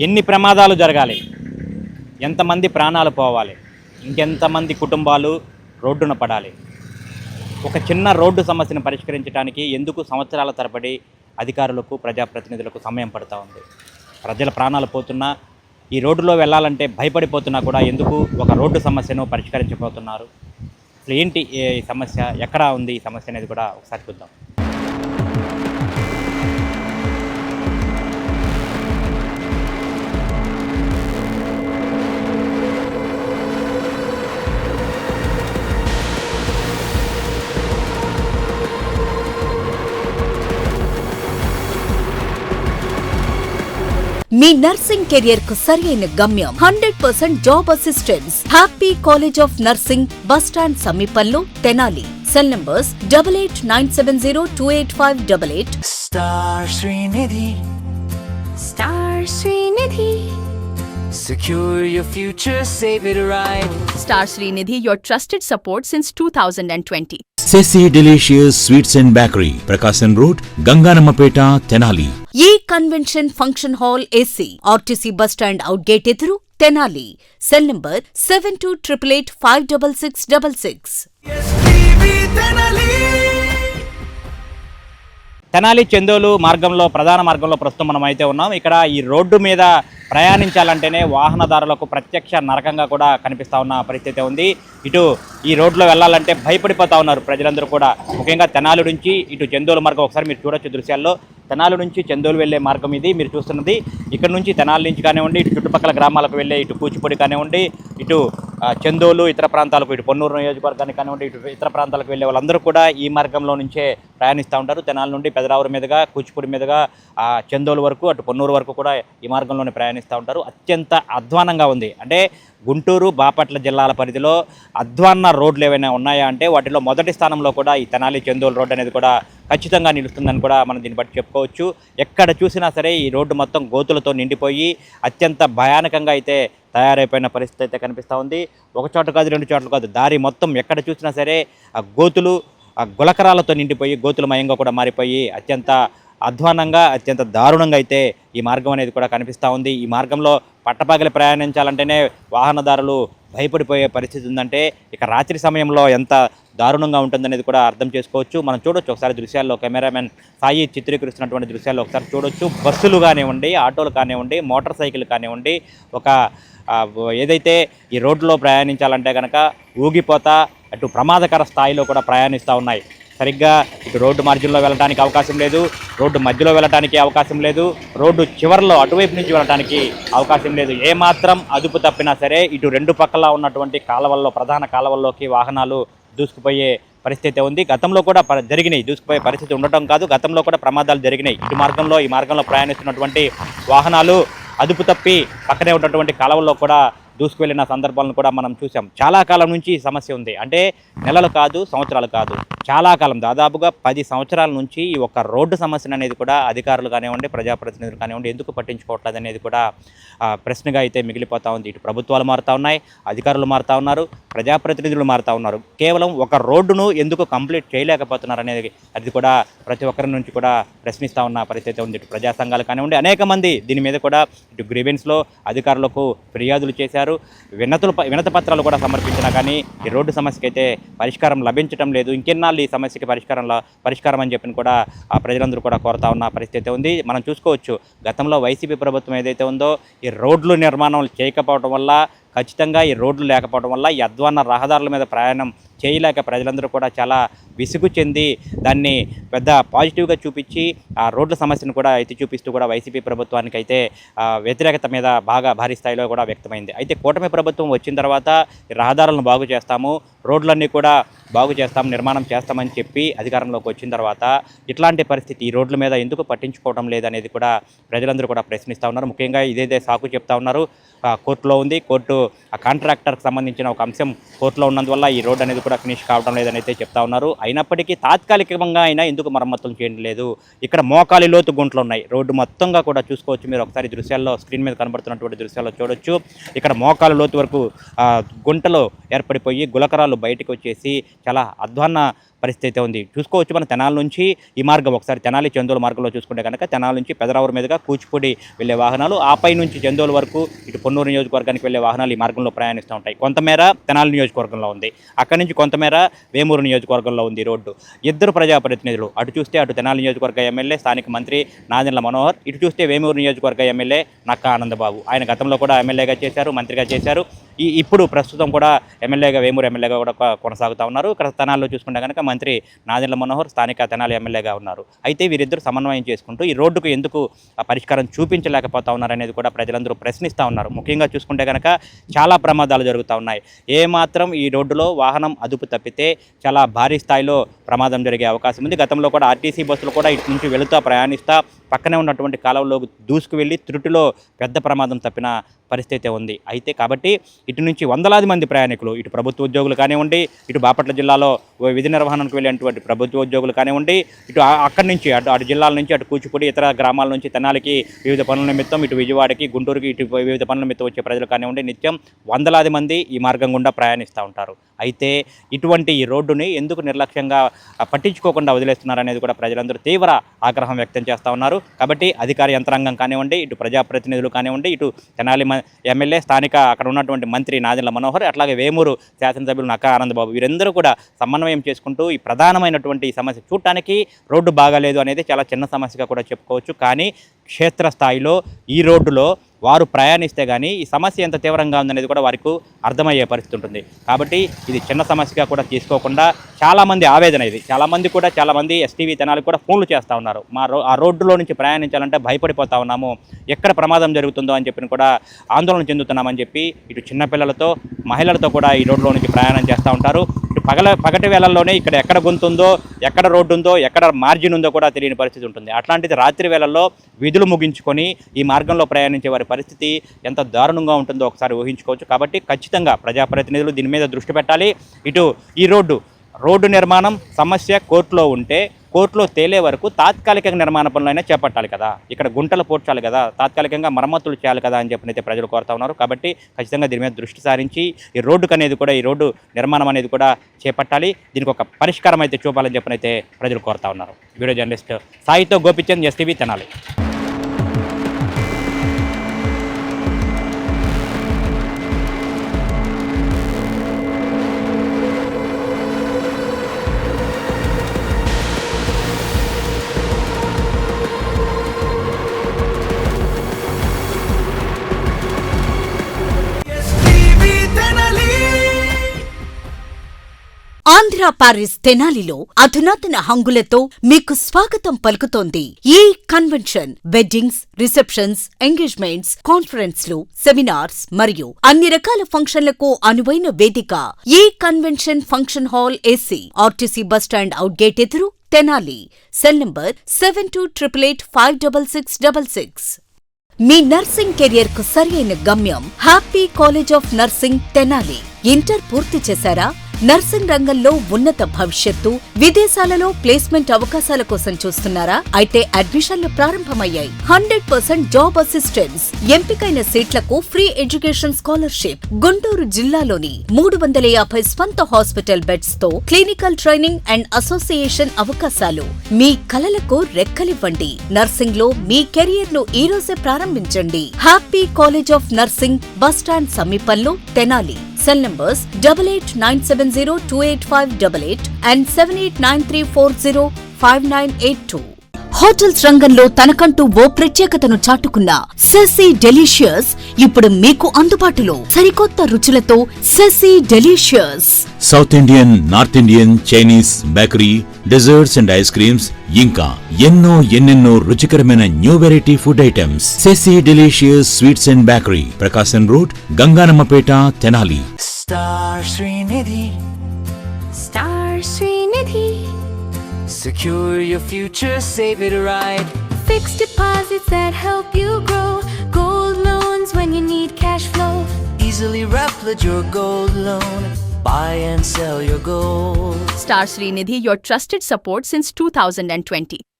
ఎన్ని ప్రమాదాలు జరగాలి, ఎంతమంది ప్రాణాలు పోవాలి, ఇంకెంతమంది కుటుంబాలు రోడ్డున పడాలి? ఒక చిన్న రోడ్డు సమస్యను పరిష్కరించడానికి ఎందుకు సంవత్సరాల తరబడి అధికారులకు ప్రజాప్రతినిధులకు సమయం పడుతూ ఉంది? ప్రజల ప్రాణాలు పోతున్నా, ఈ రోడ్డులో వెళ్ళాలంటే భయపడిపోతున్నా కూడా ఎందుకు ఒక రోడ్డు సమస్యను పరిష్కరించబోతున్నారు? అసలు ఏంటి ఈ సమస్య, ఎక్కడ ఉంది ఈ సమస్య అనేది కూడా ఒకసారి చూద్దాం. మీ నర్సింగ్ కెరియర్ కు సరైన గమ్యం 100% job assistance. Happy college of nursing, bus stand సమీపంలో, Tenali. Cell numbers 8897028588. Star Srinidhi. Star Srinidhi. Secure your future, save it right. Star Srinidhi, your trusted support since 2020. Sessi Delicious Sweets and Bakery, Prakasam Road, Ganganamapeta, Tenali. ఈ convention function hall AC, RTC bus stand out gate ఎదురు, Tenali. Cell number 7288566666. Tenali Chandolu మార్గంలో, ప్రధాన మార్గంలో ప్రస్తుతం మనం అయితే ఉన్నాం. ఇక్కడ ఈ రోడ్డు మీద ప్రయాణించాలంటేనే వాహనదారులకు ప్రత్యక్ష నరకంగా కూడా కనిపిస్తూ ఉన్న పరిస్థితి ఉంది. ఇటు ఈ రోడ్లో వెళ్ళాలంటే భయపడిపోతూ ఉన్నారు ప్రజలందరూ కూడా. ముఖ్యంగా తెనాలి నుంచి ఇటు చందోలు మార్గం ఒకసారి మీరు చూడొచ్చు దృశ్యాల్లో. తెనాలి నుంచి చందోలు వెళ్ళే మార్గం ఇది మీరు చూస్తున్నది. ఇక్కడ నుంచి తెనాలి నుంచి కానివ్వండి, ఇటు చుట్టుపక్కల గ్రామాలకు వెళ్ళే ఇటు కూచిపూడి కానివ్వండి, ఇటు చందోలు, ఇతర ప్రాంతాలకు, ఇటు పొన్నూరు నియోజకవర్గానికి కానివ్వండి, ఇటు ఇతర ప్రాంతాలకు వెళ్ళే వాళ్ళందరూ కూడా ఈ మార్గంలో నుంచే ప్రయాణిస్తూ ఉంటారు. తెనాలి నుండి పెదరావూరు మీదుగా, కూచిపూడి మీదుగా చందోలు వరకు, అటు పొన్నూరు వరకు కూడా ఈ మార్గంలోనే ప్రయాణిస్తూ ఉంటారు. అత్యంత అధ్వానంగా ఉంది. అంటే గుంటూరు, బాపట్ల జిల్లాల పరిధిలో అధ్వాన్న రోడ్లు ఏవైనా ఉన్నాయా అంటే వాటిలో మొదటి స్థానంలో కూడా ఈ తెనాలి చందోలు రోడ్డు అనేది కూడా ఖచ్చితంగా నిలుస్తుందని కూడా మనం దీన్ని బట్టి చెప్పుకోవచ్చు. ఎక్కడ చూసినా సరే ఈ రోడ్డు మొత్తం గోతులతో నిండిపోయి అత్యంత భయానకంగా అయితే తయారైపోయిన పరిస్థితి అయితే కనిపిస్తూ ఉంది. ఒక చోట కాదు, రెండు చోట్ల కాదు, దారి మొత్తం ఎక్కడ చూసినా సరే ఆ గోతులు, ఆ గులకరాలతో నిండిపోయి గోతులమయంగా కూడా మారిపోయి అత్యంత అధ్వానంగా, అత్యంత దారుణంగా అయితే ఈ మార్గం అనేది కూడా కనిపిస్తూ ఉంది. ఈ మార్గంలో పట్టపగలి ప్రయాణించాలంటేనే వాహనదారులు భయపడిపోయే పరిస్థితి ఉందంటే ఇక రాత్రి సమయంలో ఎంత దారుణంగా ఉంటుందనేది కూడా అర్థం చేసుకోవచ్చు. మనం చూడొచ్చు ఒకసారి దృశ్యాల్లో, కెమెరామెన్ సాయి చిత్రీకరిస్తున్నటువంటి దృశ్యాల్లో ఒకసారి చూడొచ్చు. బస్సులు కానివ్వండి, ఆటోలు కానివ్వండి, మోటార్ సైకిల్ కానివ్వండి, ఒక ఏదైతే ఈ రోడ్లో ప్రయాణించాలంటే కనుక ఊగిపోతా అటు ప్రమాదకర స్థాయిలో కూడా ప్రయాణిస్తూ ఉన్నాయి. సరిగ్గా ఇటు రోడ్డు మార్జిన్లో వెళ్ళడానికి అవకాశం లేదు, రోడ్డు మధ్యలో వెళ్ళడానికి అవకాశం లేదు, రోడ్డు చివరిలో అటువైపు నుంచి వెళ్ళడానికి అవకాశం లేదు. ఏమాత్రం అదుపు తప్పినా సరే ఇటు రెండు పక్కల ఉన్నటువంటి కాలవల్లో, ప్రధాన కాలవల్లోకి వాహనాలు దూసుకుపోయే పరిస్థితి ఉంది. గతంలో కూడా జరిగినాయి, దూసుకుపోయే పరిస్థితి ఉండటం కాదు, గతంలో కూడా ప్రమాదాలు జరిగినాయి. ఇటు మార్గంలో, ఈ మార్గంలో ప్రయాణిస్తున్నటువంటి వాహనాలు అదుపు తప్పి పక్కనే ఉన్నటువంటి కాలవల్లో కూడా దూసుకువెళ్ళిన సందర్భాలను కూడా మనం చూసాం. చాలా కాలం నుంచి ఈ సమస్య ఉంది. అంటే నెలలు కాదు, సంవత్సరాలు కాదు, చాలా కాలం, దాదాపుగా 10 సంవత్సరాల నుంచి ఈ ఒక రోడ్డు సమస్యను అనేది కూడా అధికారులు కానివ్వండి, ప్రజాప్రతినిధులు కానివ్వండి ఎందుకు పట్టించుకోవట్లేదు అనేది కూడా ప్రశ్నగా అయితే మిగిలిపోతూ ఉంది. ఇటు ప్రభుత్వాలు మారుతూ ఉన్నాయి, అధికారులు మారుతూ ఉన్నారు, ప్రజాప్రతినిధులు మారుతూ ఉన్నారు. కేవలం ఒక రోడ్డును ఎందుకు కంప్లీట్ చేయలేకపోతున్నారు అనేది అది కూడా ప్రతి ఒక్కరి నుంచి కూడా ప్రశ్నిస్తూ ఉన్న పరిస్థితి ఉంది. ఇటు ప్రజా సంఘాలు కానివ్వండి, అనేక మంది దీని మీద కూడా ఇటు గ్రీవెన్స్లో అధికారులకు ఫిర్యాదులు చేశారు, వినతి పత్రాలు కూడా సమర్పించినా కానీ ఈ రోడ్డు సమస్యకి అయితే పరిష్కారం లభించడం లేదు. ఇంకెన్నాళ్ళు ఈ సమస్యకి పరిష్కారం అని చెప్పి కూడా ప్రజలందరూ కూడా కోరుతా ఉన్న పరిస్థితి ఉంది. మనం చూసుకోవచ్చు, గతంలో వైసీపీ ప్రభుత్వం ఏదైతే ఉందో ఈ రోడ్లు నిర్మాణం చేయకపోవడం వల్ల, ఖచ్చితంగా ఈ రోడ్లు లేకపోవడం వల్ల ఈ అధ్వాన్న రహదారుల మీద ప్రయాణం చేయలేక ప్రజలందరూ కూడా చాలా విసుగు చెంది దాన్ని పెద్ద పాజిటివ్గా చూపించి ఆ రోడ్ల సమస్యను కూడా ఎత్తి చూపిస్తూ కూడా వైసీపీ ప్రభుత్వానికి అయితే వ్యతిరేకత మీద భారీ స్థాయిలో కూడా వ్యక్తమైంది. అయితే కూటమి ప్రభుత్వం వచ్చిన తర్వాత రహదారులను బాగు చేస్తాము, రోడ్లన్నీ కూడా బాగు చేస్తాము, నిర్మాణం చేస్తామని చెప్పి అధికారంలోకి వచ్చిన తర్వాత ఇట్లాంటి పరిస్థితి ఈ రోడ్ల మీద ఎందుకు పట్టించుకోవడం లేదనేది కూడా ప్రజలందరూ కూడా ప్రశ్నిస్తూ ఉన్నారు. ముఖ్యంగా ఇదేదే సాకు చెప్తా ఉన్నారు, కోర్టులో ఉంది, కోర్టు ఆ కాంట్రాక్టర్కి సంబంధించిన ఒక అంశం కోర్టులో ఉన్నందువల్ల ఈ రోడ్డు అనేది కూడా ఫినిష్ కావడం లేదని అయితే చెప్తా ఉన్నారు. అయినప్పటికీ తాత్కాలికంగా అయినా ఎందుకు మరమ్మతులు చేయడం లేదు? ఇక్కడ మోకాలి లోతు గుంటలు ఉన్నాయి, రోడ్డు మొత్తంగా కూడా చూసుకోవచ్చు. మీరు ఒకసారి దృశ్యాల్లో, స్క్రీన్ మీద కనబడుతున్నటువంటి దృశ్యాల్లో చూడొచ్చు. ఇక్కడ మోకాలి లోతు వరకు గుంటలు ఏర్పడిపోయి గులకరాలు బయటకు వచ్చేసి చాలా అధ్వాన్న పరిస్థితి ఉంది. చూసుకోవచ్చు మన తెనాల నుంచి ఈ మార్గం ఒకసారి తెనాలి చందోలు మార్గంలో చూసుకుంటే కనుక తెనాల నుంచి పెదరావూరు మీదుగా కూచిపూడి వెళ్ళే వాహనాలు, ఆపై నుంచి చందోలు వరకు ఇటు పొన్నూరు నియోజకవర్గానికి వెళ్ళే వాహనాలు ఈ మార్గంలో ప్రయాణిస్తూ ఉంటాయి. కొంతమేర తెనాలి నియోజకవర్గంలో ఉంది, అక్కడి నుంచి కొంతమేర వేమూరు నియోజకవర్గంలో ఉంది రోడ్డు. ఇద్దరు ప్రజాప్రతినిధులు, అటు చూస్తే అటు తెనాలి నియోజకవర్గ ఎమ్మెల్యే స్థానిక మంత్రి నాదెండ్ల మనోహర్, ఇటు చూస్తే వేమూరు నియోజకవర్గ ఎమ్మెల్యే నక్కా ఆనందబాబు. ఆయన గతంలో కూడా ఎమ్మెల్యేగా చేశారు, మంత్రిగా చేశారు. ఇప్పుడు ప్రస్తుతం కూడా ఎమ్మెల్యేగా వేమూరు ఎమ్మెల్యేగా కూడా కొనసాగుతూ ఉన్నారు. ఇక్కడ తెనాల్లో చూసుకుంటే కనుక మంత్రి నాదెండ్ల మనోహర్ స్థానిక తెనాలి ఎమ్మెల్యేగా ఉన్నారు. అయితే వీరిద్దరు సమన్వయం చేసుకుంటూ ఈ రోడ్డుకు ఎందుకు పరిష్కారం చూపించలేకపోతా ఉన్నారు అనేది కూడా ప్రజలందరూ ప్రశ్నిస్తూ ఉన్నారు. ముఖ్యంగా చూసుకుంటే కనుక చాలా ప్రమాదాలు జరుగుతూ ఉన్నాయి. ఏమాత్రం ఈ రోడ్డులో వాహనం అదుపు తప్పితే చాలా భారీ స్థాయిలో ప్రమాదం జరిగే అవకాశం ఉంది. గతంలో కూడా ఆర్టీసీ బస్సులు కూడా ఇటు నుంచి వెళుతూ ప్రయాణిస్తూ పక్కనే ఉన్నటువంటి కాలంలోకి దూసుకు వెళ్ళి త్రుటిలో పెద్ద ప్రమాదం తప్పిన పరిస్థితి ఉంది. అయితే కాబట్టి ఇటు నుంచి వందలాది మంది ప్రయాణికులు, ఇటు ప్రభుత్వ ఉద్యోగులు కానివ్వండి, ఇటు బాపట్ల జిల్లాలో విధి నిర్వహణకు వెళ్ళేటువంటి ప్రభుత్వ ఉద్యోగులు కానివ్వండి, ఇటు అక్కడి నుంచి అటు జిల్లాల నుంచి అటు కూచిపూడి ఇతర గ్రామాల నుంచి తెనాలికి వివిధ పనుల నిమిత్తం, ఇటు విజయవాడకి గుంటూరుకి ఇటు వివిధ పనుల నిమిత్తం వచ్చే ప్రజలు కానివ్వండి, నిత్యం వందలాది మంది ఈ మార్గం గుండా ప్రయాణిస్తూ ఉంటారు. అయితే ఇటువంటి ఈ రోడ్డుని ఎందుకు నిర్లక్ష్యంగా పట్టించుకోకుండా వదిలేస్తున్నారనేది కూడా ప్రజలందరూ తీవ్ర ఆగ్రహం వ్యక్తం చేస్తూ ఉన్నారు. కాబట్టి అధికార యంత్రాంగం కానివ్వండి, ఇటు ప్రజాప్రతినిధులు కానివ్వండి, ఇటు తెనాలి ఎమ్మెల్యే స్థానిక అక్కడ ఉన్నటువంటి మంత్రి నాదెండ్ల మనోహర్, అట్లాగే వేమూరు శాసనసభ్యులు నక్కా ఆనందబాబు వీరందరూ కూడా సమన్వయం చేసుకుంటూ ఈ ప్రధానమైనటువంటి ఈ సమస్య, చూడటానికి రోడ్డు బాగాలేదు అనేది చాలా చిన్న సమస్యగా కూడా చెప్పుకోవచ్చు. కానీ క్షేత్రస్థాయిలో ఈ రోడ్డులో వారు ప్రయాణిస్తే కానీ ఈ సమస్య ఎంత తీవ్రంగా ఉందనేది కూడా వారికి అర్థమయ్యే పరిస్థితి ఉంటుంది. కాబట్టి ఇది చిన్న సమస్యగా కూడా తీసుకోకుండా చాలామంది ఆవేదన ఇది, చాలామంది ఎస్టీవీ తెనాలకు కూడా ఫోన్లు చేస్తూ ఉన్నారు. ఆ రోడ్డులో నుంచి ప్రయాణించాలంటే భయపడిపోతా ఉన్నాము, ఎక్కడ ప్రమాదం జరుగుతుందో అని చెప్పి కూడా ఆందోళన చెందుతున్నామని చెప్పి ఇటు చిన్నపిల్లలతో మహిళలతో కూడా ఈ రోడ్డులో నుంచి ప్రయాణం చేస్తూ ఉంటారు. ఇటు పగటి వేళల్లోనే ఇక్కడ ఎక్కడ గొంతుందో, ఎక్కడ రోడ్డు ఉందో, ఎక్కడ మార్జిన్ ఉందో కూడా తెలియని పరిస్థితి ఉంటుంది. అట్లాంటిది రాత్రి వేళల్లో విధులు ముగించుకొని ఈ మార్గంలో ప్రయాణించే వారి పరిస్థితి ఎంత దారుణంగా ఉంటుందో ఒకసారి ఊహించుకోవచ్చు. కాబట్టి ఖచ్చితంగా ప్రజాప్రతినిధులు దీని మీద దృష్టి పెట్టాలి. ఇటు ఈ రోడ్డు నిర్మాణం సమస్య కోర్టులో ఉంటే కోర్టులో తేలే వరకు తాత్కాలికంగా నిర్మాణ పనులైనా చేపట్టాలి కదా, ఇక్కడ గుంటలు పోడ్చాలి కదా, తాత్కాలికంగా మరమ్మతులు చేయాలి కదా అని చెప్పినైతే ప్రజలు కోరుతా ఉన్నారు. కాబట్టి ఖచ్చితంగా దీని మీద దృష్టి సారించి ఈ రోడ్డు నిర్మాణం అనేది కూడా చేపట్టాలి, దీనికి ఒక పరిష్కారం అయితే చూపాలని చెప్పినైతే ప్రజలు కోరుతా ఉన్నారు. వీడియో జర్నలిస్ట్ సాయితో గోపిచంద్, ఎస్టీవీ తెనాలి. ఆంధ్ర పారిస్ తెనాలిలో అధునాతన హంగులతో మీకు స్వాగతం పలుకుతోంది ఈ కన్వెన్షన్. వెడ్డింగ్స్, రిసెప్షన్స్, ఎంగేజ్మెంట్స్, కాన్ఫరెన్స్లు, సెమినార్స్ మరియు అన్ని రకాల ఫంక్షన్లకు అనువైన వేదిక ఈ convention function hall AC, RTC bus stand out gate ఎదురు, తెనాలి. Cell number 7288566666. మీ నర్సింగ్ కెరియర్ కు సరైన గమ్యం happy college of nursing Tenali. Inter పూర్తి చేశారా? నర్సింగ్ రంగంలో ఉన్నత భవిష్యత్తు, విదేశాలలో ప్లేస్మెంట్ అవకాశాల కోసం చూస్తున్నారా? అయితే అడ్మిషన్లు ప్రారంభమయ్యాయి. 100% జాబ్ అసిస్టెన్స్, ఎంపికైన సీట్లకు ఫ్రీ ఎడ్యుకేషన్ స్కాలర్షిప్, గుంటూరు జిల్లాలోని 350 స్వంత హాస్పిటల్ బెడ్స్ తో క్లినికల్ ట్రైనింగ్ అండ్ అసోసియేషన్ అవకాశాలు. మీ కలలకు రెక్కలివ్వండి. నర్సింగ్ లో మీ కెరియర్ ను ఈ రోజే ప్రారంభించండి. Happy college of nursing, bus stand సమీపంలో, Tenali. Cell numbers 8897028588 and 7893405982. Hotels రంగంలో తనకంటూ ఓ ప్రత్యేకతను చాటుకున్న సెసీ డెలీషియస్ ఇప్పుడు మీకు అందుబాటులో. సరికొత్త రుచులతో సెసీ delicious. South Indian, North Indian, Chinese, bakery, desserts and ice creams, ఇంకా ఎన్నెన్నో రుచికరమైన న్యూ వెరైటీ ఫుడ్ ఐటమ్స్. సెసీ delicious sweets and bakery, Prakasam road, Ganganammapeta, Tenali. Star Srinidhi. Secure your future, save it right. Fixed deposits that help you grow. Gold loans when you need cash flow. Easily replicate your gold loan. Buy and sell your gold. Star Srinidhi, your trusted support since 2020.